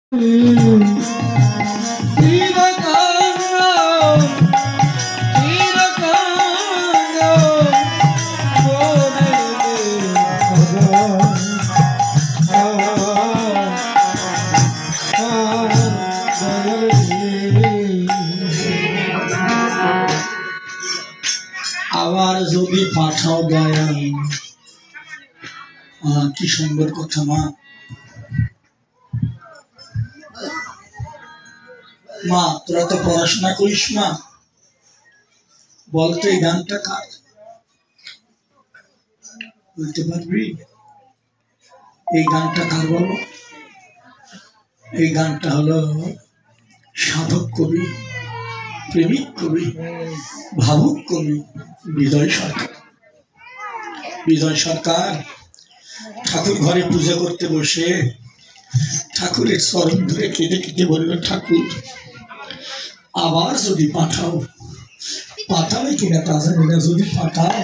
আবার যদি পাঠাও দয়াল, কি সুন্দর কথা মা। মা তোরা তো পড়াশোনা করিস না, বলতো এই গানটা কার? বলতে পারবি এই গানটা কার? বলো। এই গানটা হলো সাধক কবি, প্রেমিক কবি, ভাবুক কবি বিজয় সরকার। বিজয় সরকার ঠাকুর ঘরে পূজা করতে বসে ঠাকুরের চরণ ধরে কেঁদে কেঁদে বলল, ঠাকুর আবার যদি পাঠাও, পাঠাবে কিনা তা জানি না, যদি পাঠাও